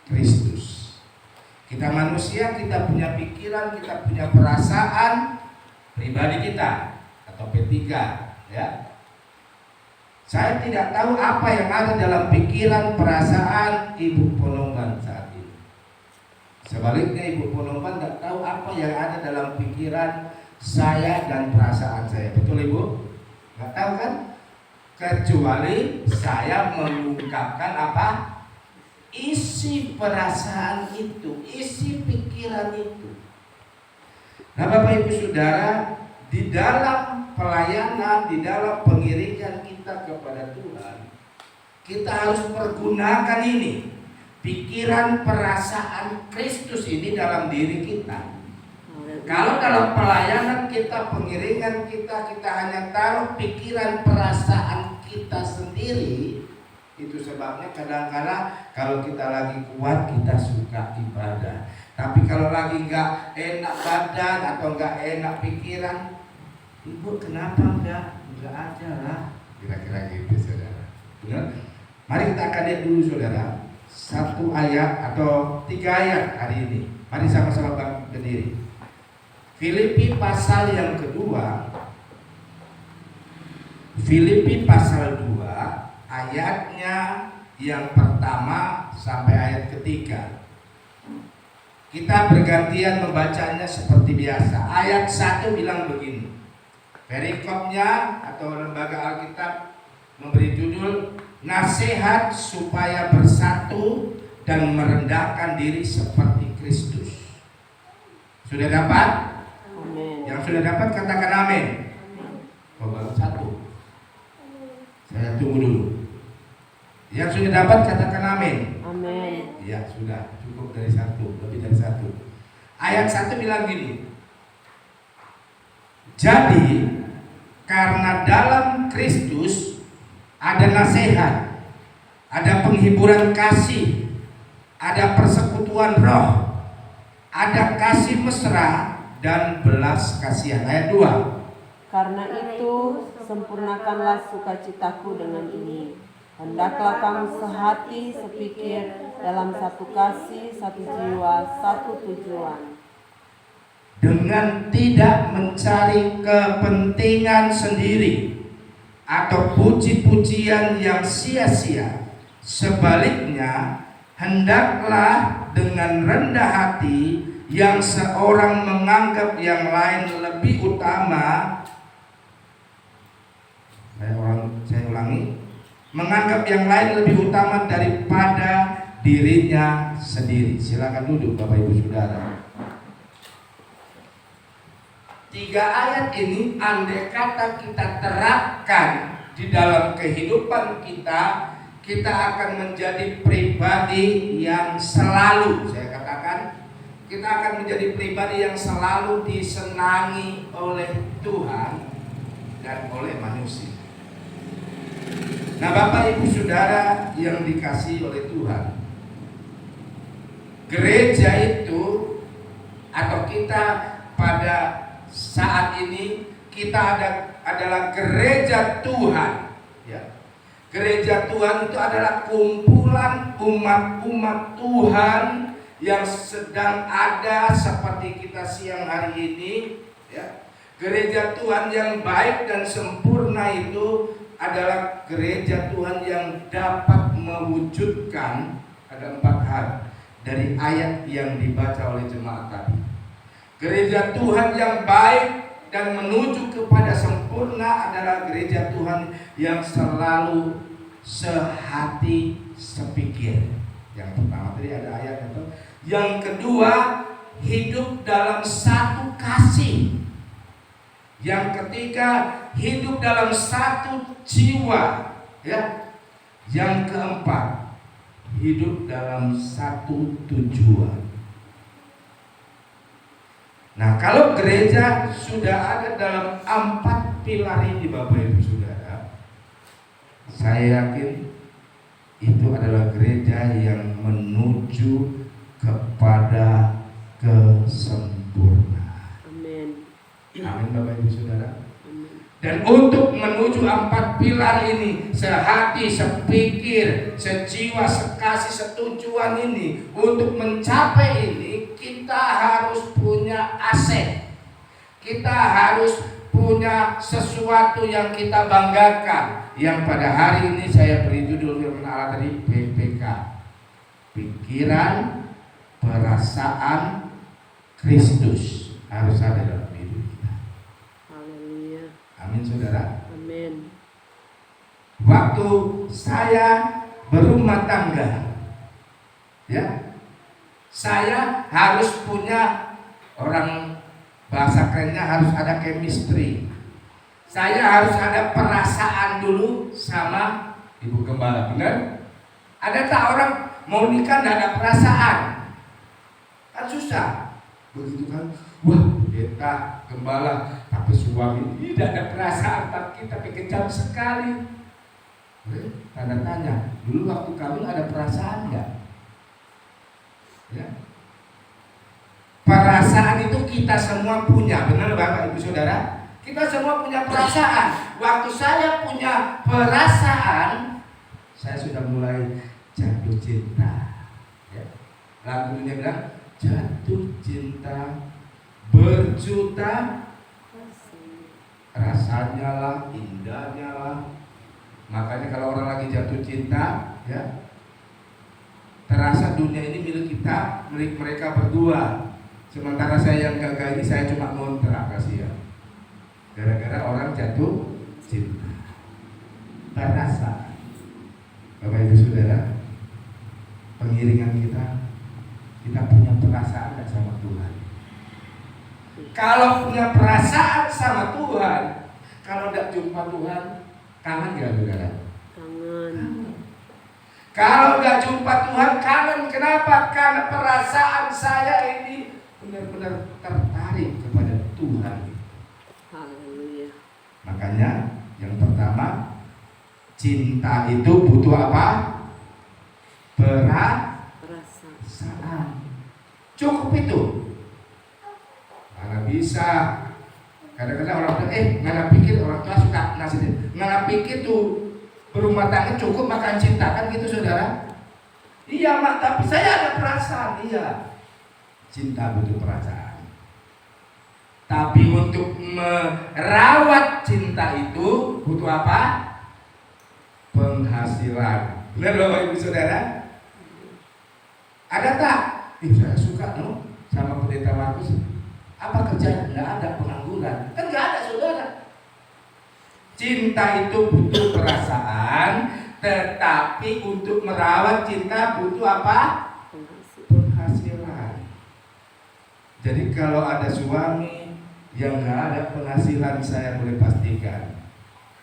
Kristus. Kita manusia, kita punya pikiran, kita punya perasaan pribadi kita atau P3, ya. Saya tidak tahu apa yang ada dalam pikiran, perasaan Ibu Ponomban saat ini. Sebaliknya Ibu Ponomban tidak tahu apa yang ada dalam pikiran saya dan perasaan saya. Betul Ibu? Nggak tahu kan? Kecuali saya mengungkapkan apa? Isi perasaan itu, isi pikiran itu. Nah Bapak Ibu Saudara, di dalam pelayanan, di dalam pengiringan kita kepada Tuhan, kita harus pergunakan ini, pikiran, perasaan Kristus ini dalam diri kita. Kalau dalam pelayanan kita, pengiringan kita hanya taruh pikiran, perasaan kita sendiri, itu sebabnya kadang-kadang kalau kita lagi kuat kita suka ibadah, tapi kalau lagi nggak enak badan atau nggak enak pikiran, Ibu kenapa nggak aja lah, kira-kira gitu saudara. Benar? Mari kita akan lihat dulu saudara, satu ayat atau 3 ayat hari ini. Mari sama-sama berdiri. Filipi pasal yang kedua, Filipi pasal 2 ayatnya yang pertama sampai ayat ketiga. Kita bergantian membacanya seperti biasa. Ayat 1 bilang begini. Perikopnya atau lembaga Alkitab memberi judul nasihat supaya bersatu dan merendahkan diri seperti Kristus. Sudah dapat? Amin. Yang sudah dapat katakan amin. Oh, baru 1. Saya tunggu dulu. Yang sudah dapat katakan amin. Amin. Ya sudah, cukup dari 1, lebih dari 1. Ayat 1 bilang gini. Jadi karena dalam Kristus ada nasihat, ada penghiburan kasih, ada persekutuan roh, ada kasih mesra dan belas kasihan. Ayat 2. Karena itu sempurnakanlah sukacitaku dengan ini. Hendaklah kamu sehati, sepikir, dalam satu kasih, satu jiwa, satu tujuan. Dengan tidak mencari kepentingan sendiri atau puji-pujian yang sia-sia. Sebaliknya, hendaklah dengan rendah hati yang seorang menganggap yang lain lebih utama. Saya ulangi. Menganggap yang lain lebih utama daripada dirinya sendiri. Silakan duduk Bapak Ibu Saudara. 3 ayat ini andai kata kita terapkan di dalam kehidupan kita, kita akan menjadi pribadi yang selalu, saya katakan, kita akan menjadi pribadi yang selalu disenangi oleh Tuhan dan oleh manusia. Nah Bapak Ibu Saudara yang dikasihi oleh Tuhan, gereja itu atau kita pada saat ini kita adalah gereja Tuhan, ya. Gereja Tuhan itu adalah kumpulan umat-umat Tuhan yang sedang ada seperti kita siang hari ini, ya. Gereja Tuhan yang baik dan sempurna itu adalah gereja Tuhan yang dapat mewujudkan ada 4 hal dari ayat yang dibaca oleh jemaat tadi. Gereja Tuhan yang baik dan menuju kepada sempurna adalah gereja Tuhan yang selalu sehati sepikir. Yang pertama tadi ada ayat itu. Yang kedua, hidup dalam satu kasih. Yang ketiga, hidup dalam satu jiwa, ya. Yang keempat, hidup dalam satu tujuan. Nah, kalau gereja sudah ada dalam 4 pilar ini Bapak Ibu Saudara, saya yakin itu adalah gereja yang menuju kepada kesempurnaan. Amin. Amin Bapak Ibu Saudara. Amin. Dan untuk menuju 4 pilar ini, sehati, sepikir, sejiwa, sekasih, setujuan ini, untuk mencapai ini kita harus punya aset. Kita harus punya sesuatu yang kita banggakan. Yang pada hari ini saya beri judul firman Allah tadi PPK. Pikiran, perasaan Kristus harus ada dalam hidup kita. Haleluya. Amin saudara. Amin. Waktu saya berumah tangga, ya, saya harus punya, orang bahasa kerennya harus ada chemistry. Saya harus ada perasaan dulu sama ibu gembala, benar? Ada tak orang mau nikah tidak ada perasaan? Kan susah. Begitu kan, wah kita gembala tapi suami tidak ada perasaan, tapi kejam sekali. Tanda tanya, dulu waktu kawin ada perasaan nggak? Ya. Perasaan itu kita semua punya, benar Bapak Ibu Saudara? Kita semua punya perasaan. Waktu saya punya perasaan, saya sudah mulai jatuh cinta. Ya. Lagunya bilang jatuh cinta berjuta rasanya lah, indahnya lah. Makanya kalau orang lagi jatuh cinta, ya, terasa dunia ini milik kita, milik mereka berdua. Sementara saya yang gagal ini, saya cuma ngontrak, kasihan. Gara-gara orang jatuh cinta. Terasa, Bapak Ibu Saudara, pengiringan kita punya perasaan gak sama Tuhan? Kalau punya perasaan sama Tuhan, kalau tidak jumpa Tuhan, kangen gak saudara? Kangen. Kalau gak jumpa Tuhan, kangen. Kenapa? Karena perasaan saya ini benar-benar tertarik kepada Tuhan. Haleluya. Makanya yang pertama, cinta itu butuh apa? Perasaan. Cukup itu. Mana bisa. Kadang-kadang orang bilang, nggak pikir, orang tua suka nasihin, nggak pikir tuh berumah tangga cukup makan cinta, kan gitu saudara? Iya mak, tapi saya ada perasaan. Iya, cinta butuh perasaan. Tapi untuk merawat cinta itu butuh apa? Penghasilan. Benar Bapak Ibu Saudara? Ada tak? Saya suka sama pendeta Markus. Apa kerjanya? Nggak ada, pengangguran. Kan nggak ada saudara. Cinta itu butuh perasaan, tetapi untuk merawat cinta butuh apa? Penghasilan. Jadi kalau ada suami yang nggak ada penghasilan, saya boleh pastikan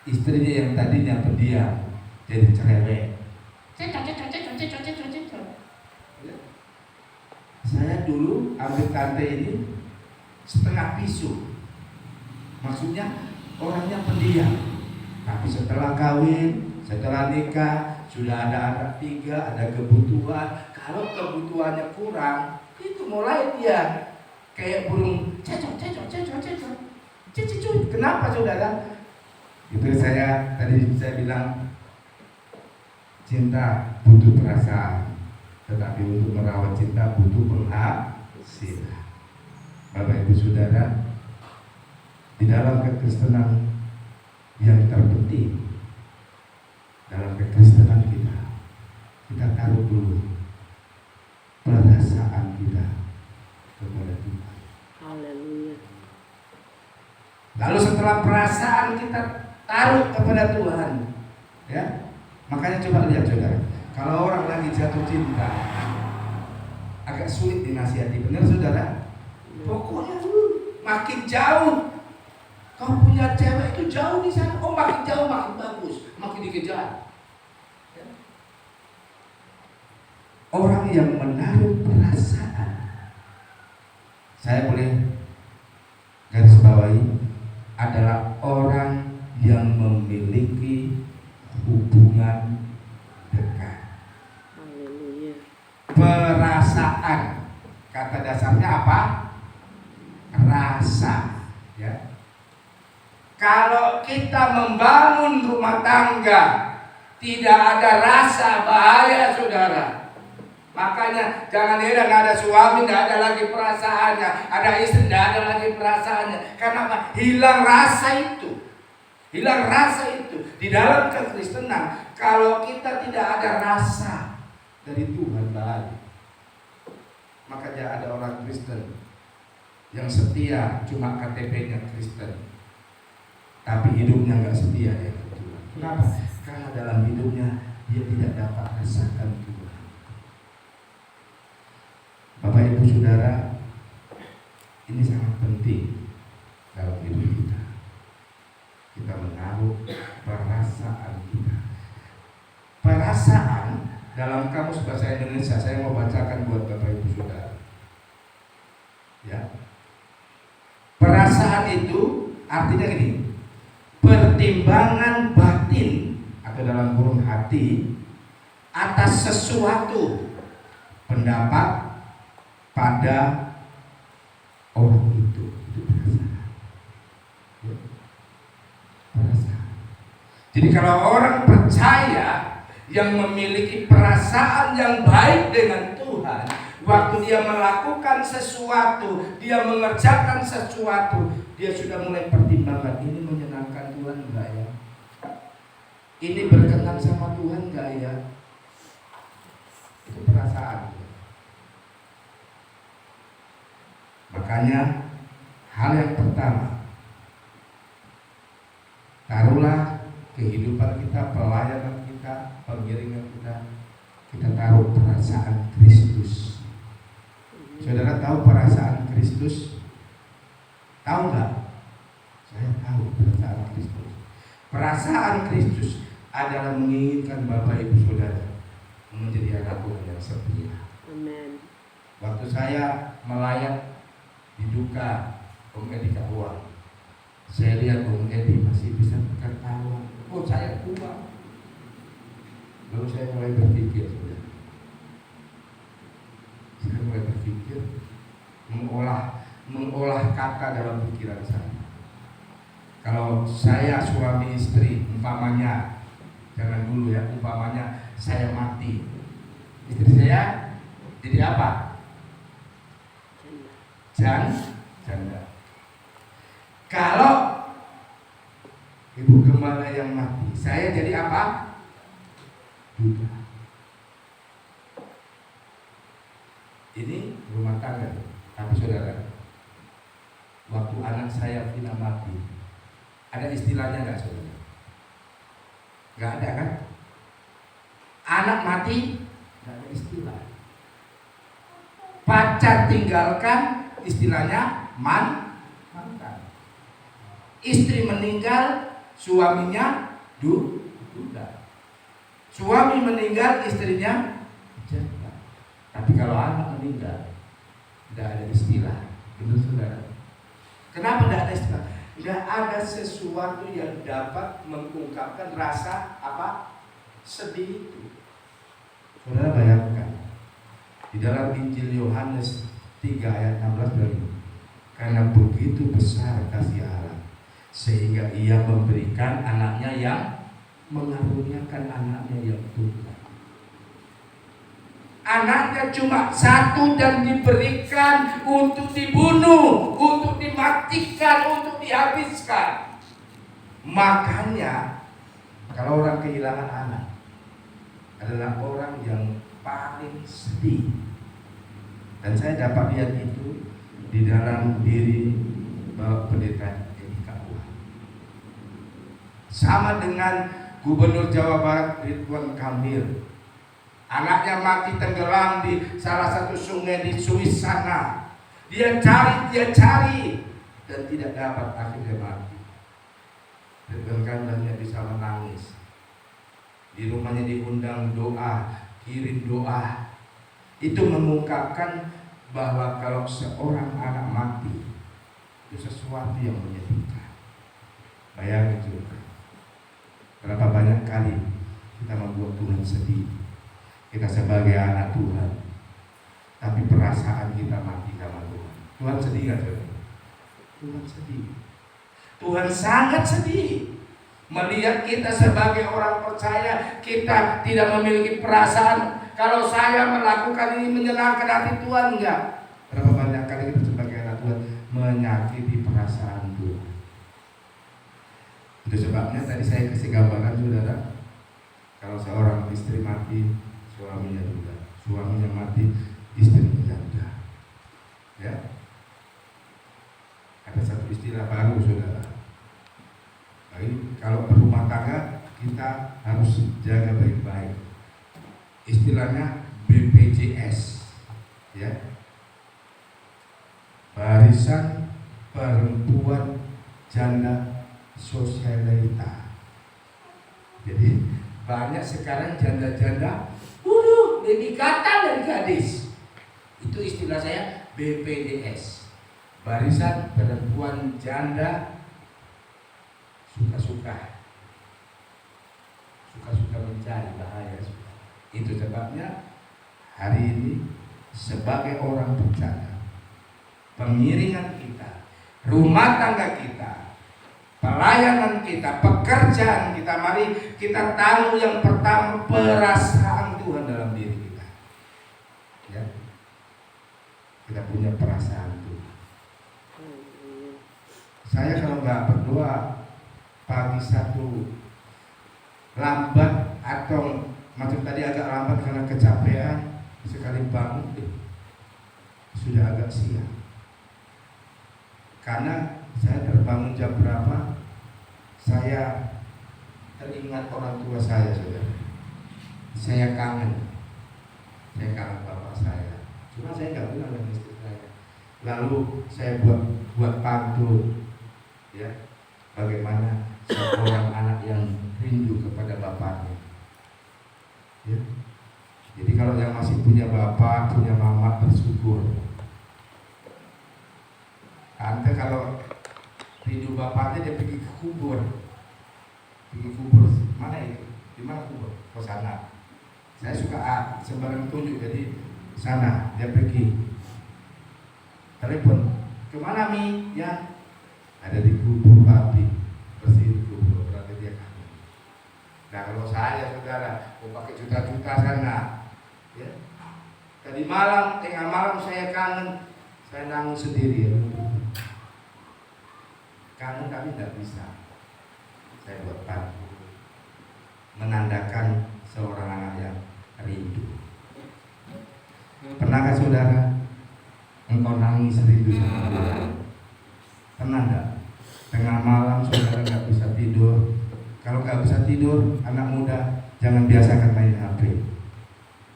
istrinya yang tadinya pendiam jadi cerewet. Saya dulu ambil tante ini setengah bisu, maksudnya orangnya pendiam, tapi setelah kawin, setelah nikah, sudah ada anak 3, ada kebutuhan. Kalau kebutuhannya kurang, itu mulai dia kayak burung cecok. Kenapa saudara? Itu tadi saya bilang cinta butuh perasaan, tetapi untuk merawat cinta butuh penghasilan. Bapak Ibu Saudara, di dalam kekristenan yang terpenting, dalam kekristenan kita taruh dulu perasaan kita kepada Tuhan. Haleluya. Lalu setelah perasaan kita taruh kepada Tuhan, ya, makanya coba lihat saudara, kalau orang lagi jatuh cinta, agak sulit dinasihati, benar saudara? Pokoknya makin jauh kau punya cewek itu jauh di sana, makin jauh makin bagus, makin dikejar. Ya. Orang yang menaruh perasaan, saya boleh garis bawahi, adalah orang yang memiliki hubungan dekat. Haleluya. Perasaan, kata dasarnya apa? Rasa, ya. Kalau kita membangun rumah tangga tidak ada rasa bahaya, saudara. Makanya jangan heran ada suami tidak ada lagi perasaannya, ada istri tidak ada lagi perasaannya. Kenapa? Hilang rasa itu. Hilang rasa itu. Di dalam kekristenan, kalau kita tidak ada rasa dari Tuhan bahaya. Makanya ada orang Kristen yang setia cuma KTP-nya Kristen, tapi hidupnya nggak setia ya Tuhan. Kenapa? Karena dalam hidupnya dia tidak dapat rasakan Tuhan. Bapak Ibu Saudara, ini sangat penting dalam hidup kita. Kita menaruh perasaan kita. Perasaan dalam kamus bahasa Indonesia, saya mau bacakan buat Bapak Ibu Saudara. Ya. Perasaan itu artinya gini, pertimbangan batin atau dalam kurung hati atas sesuatu pendapat pada orang itu perasaan. Ya. Perasaan. Jadi kalau orang percaya yang memiliki perasaan yang baik dengan Tuhan, waktu dia melakukan sesuatu, dia mengerjakan sesuatu, dia sudah mulai pertimbangkan, ini menyenangkan Tuhan enggak ya? Ini berkenan sama Tuhan enggak ya? Itu perasaan. Makanya hal yang pertama, taruhlah kehidupan kita, pelayanan kita, pengiringan kita taruh perasaan Kristus. Saudara tahu perasaan Kristus? Tahu nggak? Saya tahu perasaan Kristus. Perasaan Kristus adalah menginginkan Bapak Ibu Saudara menjadi anak Tuhan yang setia. Amen. Waktu saya melayat di duka Om Edi Kapuang, saya lihat Om Edi masih bisa tertawa. Oh, saya tua. Lalu saya mulai berpikir, saudara. Saya mulai berpikir, mengolah kata dalam pikiran saya. Kalau saya suami istri, umpamanya, jangan dulu ya, umpamanya saya mati, istri saya jadi apa? Janda. Kalau ibu gembala yang mati, saya jadi apa? Duda. Ini rumah tangga. Tapi saudara, waktu anak saya Vina mati, ada istilahnya nggak saudara? Nggak ada kan? Anak mati nggak ada istilah. Pacar tinggalkan, istilahnya mantan. Istri meninggal, suaminya duda. Suami meninggal, istrinya janda. Tapi kalau anak meninggal, tidak ada istilah. Benar saudara? Kenapa tidak ada istilah? Tidak ada sesuatu yang dapat mengungkapkan rasa apa? Sedih itu. Saudara bayangkan, di dalam Injil Yohanes 3 ayat 16 bilang, karena begitu besar kasih Allah, sehingga ia memberikan anaknya yang mengaruniakan anaknya yang tunggal. Anaknya cuma satu dan diberikan untuk dibunuh, untuk dimatikan, untuk dihabiskan. Makanya kalau orang kehilangan anak adalah orang yang paling sedih. Dan saya dapat lihat itu di dalam diri Bapak Pendeta Edi Kapuang. Sama dengan Gubernur Jawa Barat Ridwan Kamil. Anaknya mati tenggelam di salah satu sungai di Swiss sana. Dia cari dan tidak dapat, akhirnya mati. Ridwan Kamil bisa menangis. Di rumahnya diundang doa, kirim doa. Itu mengungkapkan bahwa kalau seorang anak mati itu sesuatu yang menyedihkan. Bayangin juga, berapa banyak kali kita membuat Tuhan sedih. Kita sebagai anak Tuhan, tapi perasaan kita mati sama Tuhan. Tuhan sedih gak saudara? Tuhan sedih. Tuhan sangat sedih melihat kita sebagai orang percaya, kita tidak memiliki perasaan. Kalau saya melakukan ini menyenangkan hati Tuhan, enggak. Berapa banyak kali kita sebagai anak Tuhan menyakiti perasaan Tuhan. Itu sebabnya tadi saya kasih gambaran, saudara. Kalau seorang istri mati, suaminya juga. Suaminya mati, istrinya janda. Ya. Ada satu istilah baru, saudara. Baik, kalau berumah tangga kita harus jaga baik-baik. Istilahnya BPJS, ya. Barisan Perempuan Janda Sosialita. Jadi banyak sekarang janda-janda, lebih kata dari gadis. Itu istilah saya BPJS. Barisan Perempuan Janda suka-suka mencari bahaya. Itu sebabnya hari ini sebagai orang percaya, pengiringan kita, rumah tangga kita, pelayanan kita, pekerjaan kita, mari kita tahu yang pertama perasaan Tuhan dalam diri kita. Ya. Kita punya perasaan Tuhan. Saya kalau nggak berdoa pagi satu lambat atau macam tadi agak lambat karena kecapean, sekali bangun sudah agak siang. Karena saya terbangun jam berapa, saya teringat orang tua saya, saudara. Saya kangen bapak saya. Cuma saya nggak bilang dengan istri saya. Lalu saya buat pantun, ya, bagaimana seorang anak yang rindu kepada bapaknya. Ya. Jadi kalau yang masih punya bapak, punya mama, bersyukur. Anda kalau rindu bapaknya, dia pergi ke kubur. Mana itu? Di mana kubur? Ke sana. Saya suka sembarang tunjuk, jadi sana dia pergi. Telepon, kemana Mi? Ya, ada di kubur papi. Bersih kubur, berarti dia kangen. Nah kalau saya, saudara, mau pakai juta-juta sana, ya. Tadi malam, tengah malam saya kangen, saya nangis sendiri. Ya. Kangen tapi tidak bisa. Saya buat pantun menandakan seorang anak yang rindu. Pernahkah saudara engkau nangis rindu sama Tuhan? Pernah enggak? Tengah malam saudara nggak bisa tidur. Kalau nggak bisa tidur, anak muda jangan biasakan main HP.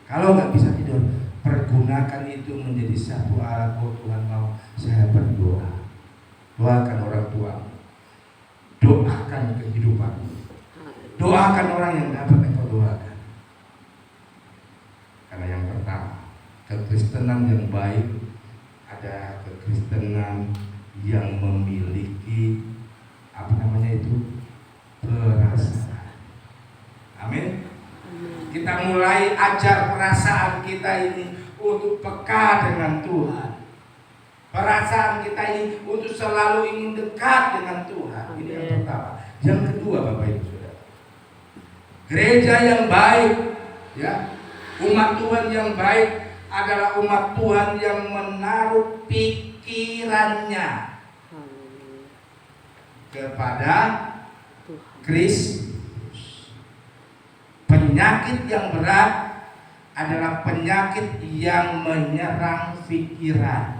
Kalau nggak bisa tidur, pergunakan itu menjadi satu alat. Oh Tuhan mau saya berdoa. Doakan orang tua, doakan kehidupan, doakan orang yang dapat engkau doakan. Karena yang pertama, kekristenan yang baik ada kekristenan yang memiliki perasaan. Amin. Kita mulai ajar perasaan kita ini untuk peka dengan Tuhan. Perasaan kita ini untuk selalu ingin dekat dengan Tuhan. Ini yang pertama. Yang kedua, Bapak Ibu Saudara, gereja yang baik, ya, umat Tuhan yang baik adalah umat Tuhan yang menaruh pikirannya kepada Kristus. Penyakit yang berat adalah penyakit yang menyerang pikiran.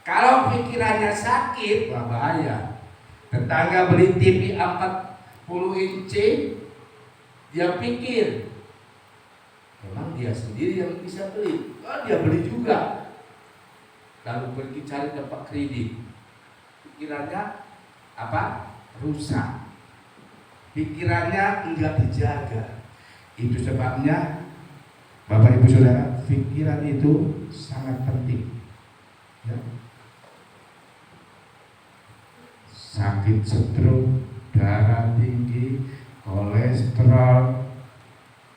Kalau pikirannya sakit, wah bahaya. Tetangga beli TV 40 inci, dia pikir memang dia sendiri yang bisa beli. Oh, dia beli juga. Lalu pergi cari tempat kredit. Pikirannya apa? Rusak. Pikirannya enggak dijaga. Itu sebabnya Bapak Ibu Saudara, pikiran itu sangat penting. Ya. Sakit stroke, darah tinggi, kolesterol,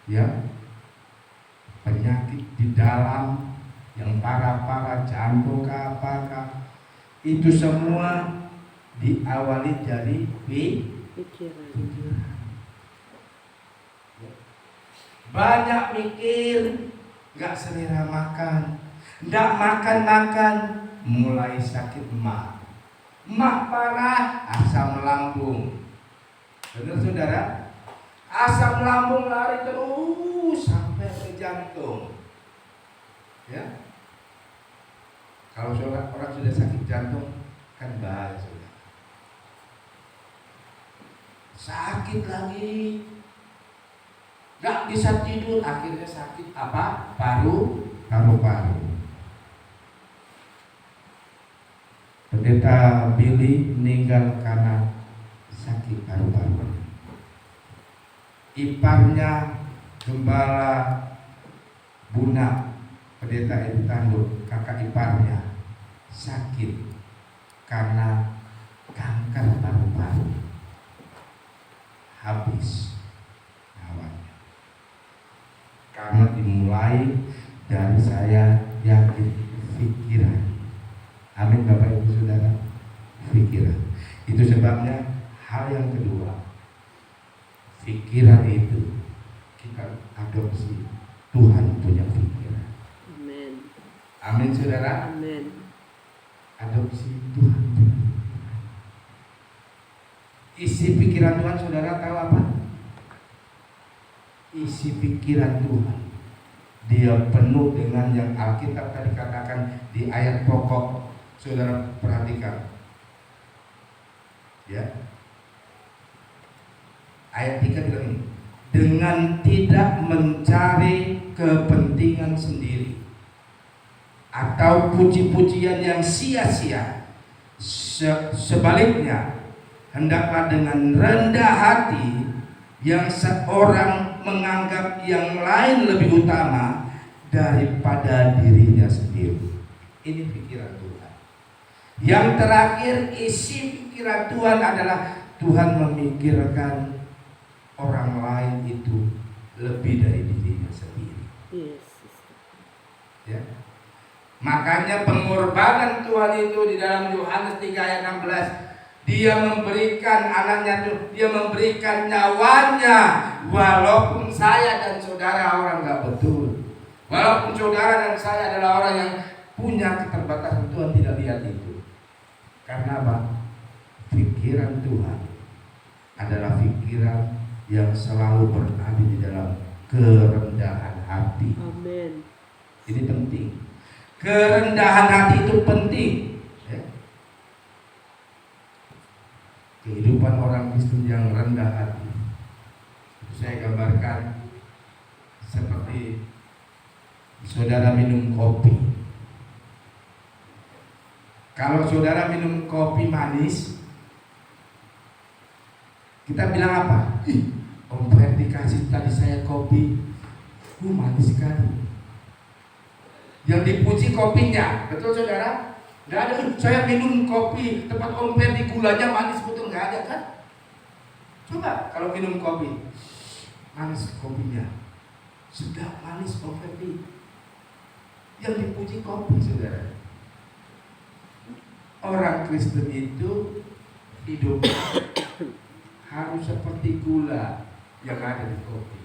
ya, penyakit di dalam yang parah-parah, jantung apakah, itu semua diawali dari Pikiran. pikiran. Banyak mikir, nggak selera makan, nggak makan, mulai sakit mah parah, asam lambung. Benar saudara? Asam lambung lari terus sampai ke jantung. Ya, kalau orang sudah sakit jantung kan bahaya sudah. Sakit lagi, nggak bisa tidur, akhirnya sakit apa? Paru-paru. Pendeta Billy meninggal karena sakit paru-paru. Iparnya Gembala Buna, Pendeta Edu Tanduk, kakak iparnya sakit karena kanker paru-paru. Habis nyawanya. Karena dimulai dari saya yakin pikiran. Amin Bapak Ibu Saudara, pikiran. Itu sebabnya hal yang kedua, pikiran itu kita adopsi. Tuhan punya pikiran. Amin. Amin saudara. Amin. Adopsi Tuhan punya pikiran. Isi pikiran Tuhan saudara tahu apa? Isi pikiran Tuhan, dia penuh dengan yang Alkitab tadi katakan di ayat pokok. Saudara perhatikan ya, ayat 3 bilang ini, dengan tidak mencari kepentingan sendiri atau puji-pujian yang sia-sia. Sebaliknya, hendaklah dengan rendah hati yang seorang menganggap yang lain lebih utama daripada dirinya sendiri. Ini pikiran Tuhan. Yang terakhir, isi pikiran Tuhan adalah Tuhan memikirkan orang lain itu lebih dari dirinya sendiri. Yes. Ya. Makanya pengorbanan Tuhan itu di dalam Yohanes 3 ayat 16, dia memberikan anaknya tuh, dia memberikan nyawanya, walaupun saya dan saudara orang nggak betul, walaupun saudara dan saya adalah orang yang punya keterbatasan. Tuhan tidak lihat itu. Karena apa? Pikiran Tuhan adalah pikiran yang selalu berada di dalam kerendahan hati. Amin. Ini penting. Kerendahan hati itu penting. Ya. Kehidupan orang Kristen yang rendah hati, itu saya gambarkan seperti saudara minum kopi. Kalau saudara minum kopi manis, kita bilang apa? Om Fer dikasih tadi saya kopi, manis sekali. Yang dipuji kopinya, betul saudara? Nggak ada, saya minum kopi tempat Om Fer di gulanya manis, betul nggak ada kan? Coba kalau minum kopi, manis kopinya, sedap manis Om Fer. Yang dipuji kopi saudara. Orang Kristen itu hidup harus seperti gula yang ada di kopi.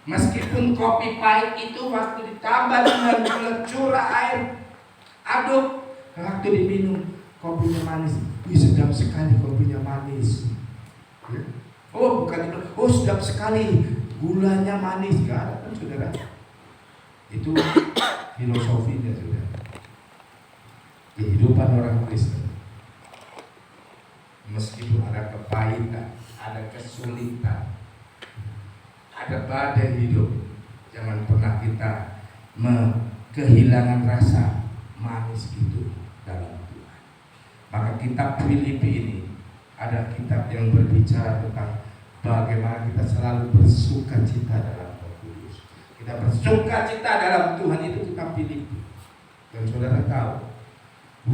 Meskipun kopi pahit itu waktu ditambah dengan gula, curah air, aduk, waktu diminum kopinya manis. Wih, sedap sekali kopinya manis. Oh bukan, oh sedap sekali gulanya manis. Gak ada kan saudara? Itu filosofinya sudah. Kehidupan orang Kristen, meskipun ada kepahitan, ada kesulitan, ada badai hidup, jangan pernah kita kehilangan rasa manis itu dalam Tuhan. Maka kitab Filipi ini ada kitab yang berbicara tentang bagaimana kita selalu bersuka cita dalam kita bersuka cita dalam Tuhan. Itu kitab Filipi. Dan saudara tahu,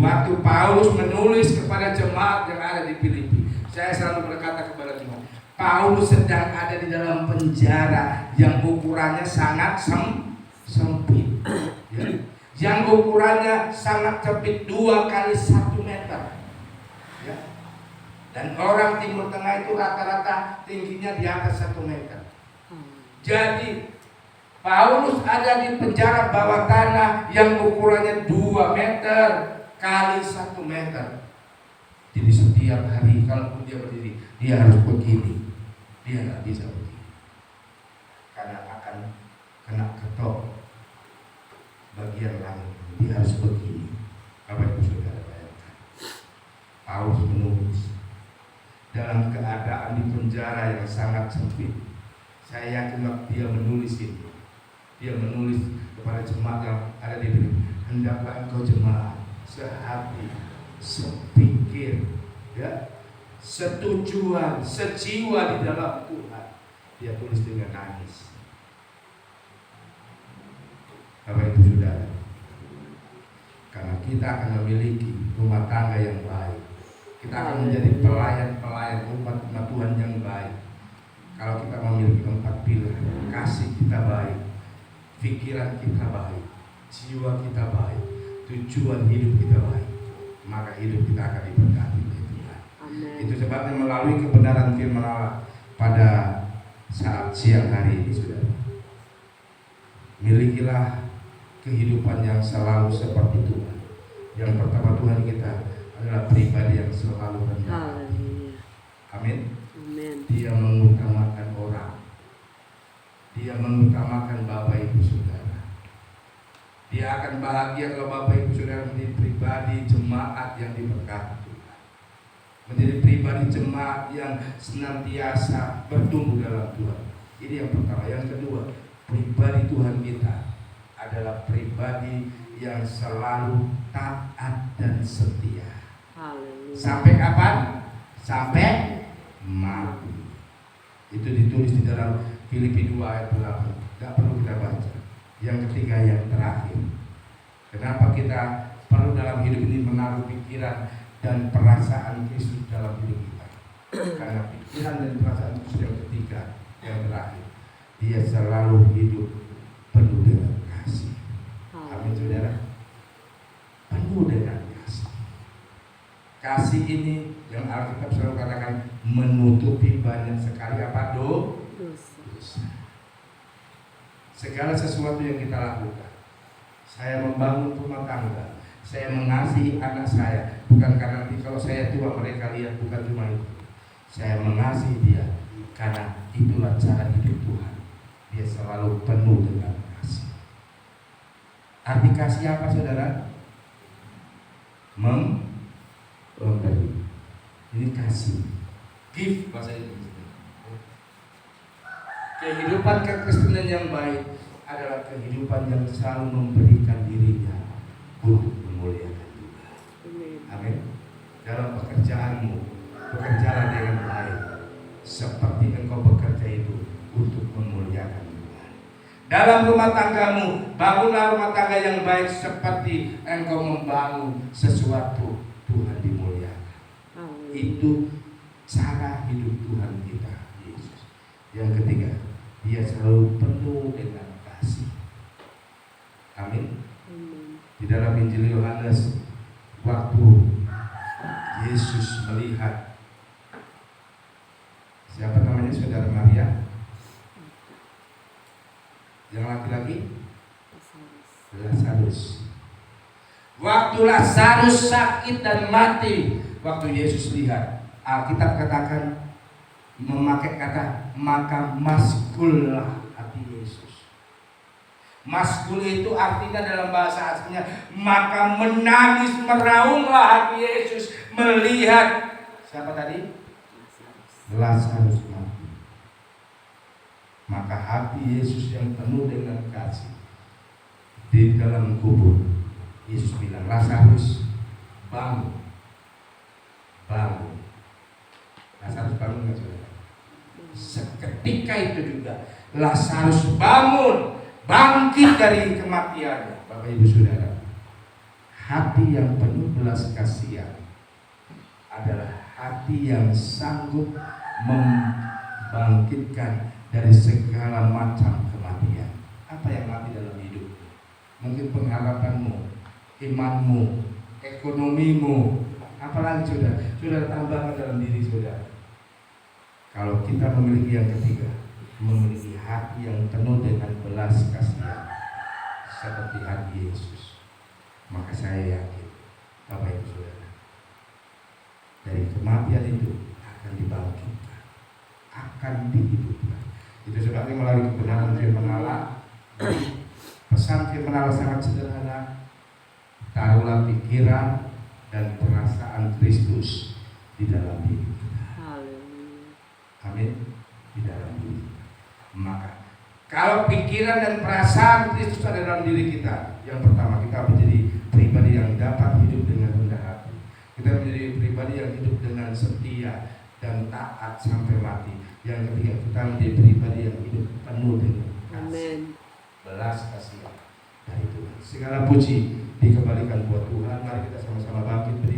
waktu Paulus menulis kepada jemaat yang ada di Filipi, saya selalu berkata kepada jemaat, Paulus sedang ada di dalam penjara yang ukurannya sangat sempit, ya. yang ukurannya sangat sempit 2 kali 1 meter. Ya. Dan orang Timur Tengah itu rata-rata tingginya di atas 1 meter. Jadi Paulus ada di penjara bawah tanah yang ukurannya 2 meter kali 1 meter. Jadi setiap hari kalau dia berdiri, dia harus begini. Dia nggak bisa begini, karena akan kena ketok bagian langit. Dia harus begini. Apa itu saudara bayangkan? Paulus menulis dalam keadaan di penjara yang sangat sempit. Saya yakin waktu dia menulis itu, dia menulis kepada jemaat yang ada di sini, hendaklah engkau jemaat sehati, sepikir, ya, setujuan, sejiwa di dalam Tuhan. Dia tulis dengan nangis. Bapak Ibu Saudara, karena kita akan memiliki rumah tangga yang baik, kita akan menjadi pelayan-pelayan umat Tuhan yang baik. Kalau kita memiliki 4 pilar, kasih kita baik, pikiran kita baik, jiwa kita baik, tujuan hidup kita baik, maka hidup kita akan diberkati oleh Tuhan. Amen. Itu sebabnya melalui kebenaran firman Allah pada saat siang hari ini, saudara, milikilah kehidupan yang selalu seperti Tuhan. Yang pertama, Tuhan kita adalah pribadi yang selalu rendah. Haleluya. Amin. Amen. Dia mengutamakan orang. Dia mengutamakan Bapak Ibu Saudara. Dia akan bahagia kalau Bapak Ibu Saudara menjadi pribadi jemaat yang diberkati Tuhan. Menjadi pribadi jemaat yang senantiasa bertumbuh dalam Tuhan. Ini yang pertama. Yang kedua, pribadi Tuhan kita adalah pribadi yang selalu taat dan setia. Haleluya. Sampai kapan? Sampai mati. Itu ditulis di dalam Filipi 2 ayat 8. Tidak perlu kita baca. Yang ketiga, yang terakhir, kenapa kita perlu dalam hidup ini menaruh pikiran dan perasaan Kristus dalam hidup kita? Karena pikiran dan perasaan Kristus yang ketiga, yang terakhir, dia selalu hidup penuh dengan kasih. Amin, saudara. Penuh dengan kasih. Kasih ini yang Alkitab selalu katakan menutupi banyak sekali apa? Dosa. Segala sesuatu yang kita lakukan. Saya membangun rumah tangga, saya mengasihi anak saya, bukan karena nanti kalau saya tua mereka lihat, bukan cuma itu. Saya mengasihi dia karena itulah cara hidup Tuhan. Dia selalu penuh dengan kasih. Arti kasih apa, saudara? Memberi. Ini kasih. Give bahasa Indonesia. Kehidupan kekristenan yang baik adalah kehidupan yang selalu memberikan dirinya untuk memuliakan Tuhan. Amin. Dalam pekerjaanmu, bekerjalah dengan baik, seperti engkau bekerja itu untuk memuliakan Tuhan. Dalam rumah tanggamu, bangunlah rumah tangga yang baik seperti engkau membangun sesuatu Tuhan dimuliakan. Itu cara hidup Tuhan kita, Yesus. Yang ketiga, dia selalu penuh dengan kasih. Amin. Di dalam Injil Yohanes, waktu Yesus melihat siapa namanya, saudara Maria, yang laki-laki, Lazarus. Waktu Lazarus sakit dan mati, waktu Yesus lihat, Alkitab katakan, memakai kata, maka maskullah hati Yesus. Maskul itu artinya dalam bahasa aslinya, maka menangis meraunglah hati Yesus melihat siapa tadi? Lazarus mati. Maka hati Yesus yang penuh dengan kasih di dalam kubur, Yesus bilang, Lazarus bangun, bangun. Lazarus bangun nggak, saudara? Seketika itu juga Lazarus bangun, bangkit dari kematiannya. Bapak Ibu Saudara, hati yang penuh belas kasihan adalah hati yang sanggup membangkitkan dari segala macam kematian. Apa yang mati dalam hidup? Mungkin pengharapan pengharapanmu, imanmu, ekonomimu, apalagi saudara tambahkan dalam diri saudara. Kalau kita memiliki yang ketiga, memiliki hati yang penuh dengan belas kasihan seperti hati Yesus, maka saya yakin Bapak Ibu Saudara, dari kematian itu akan dibangkitkan, akan dihidupkan. Itu sebabnya melalui kebenaran firman Allah, pesan firman Allah sangat sederhana. Taruhlah pikiran dan perasaan Kristus di dalam diri kita. Haleluya. Amin. Di dalam diri kita. Maka kalau pikiran dan perasaan Kristus ada dalam diri kita, yang pertama kita menjadi pribadi yang dapat hidup dengan rendah hati. Kita menjadi pribadi yang hidup dengan setia dan taat sampai mati. Yang ketiga, kita menjadi pribadi yang hidup penuh dengan kasih, Amin. belas kasihan dari Tuhan. Segala puji dikembalikan buat Tuhan. Mari kita sama-sama bangkit berdiri.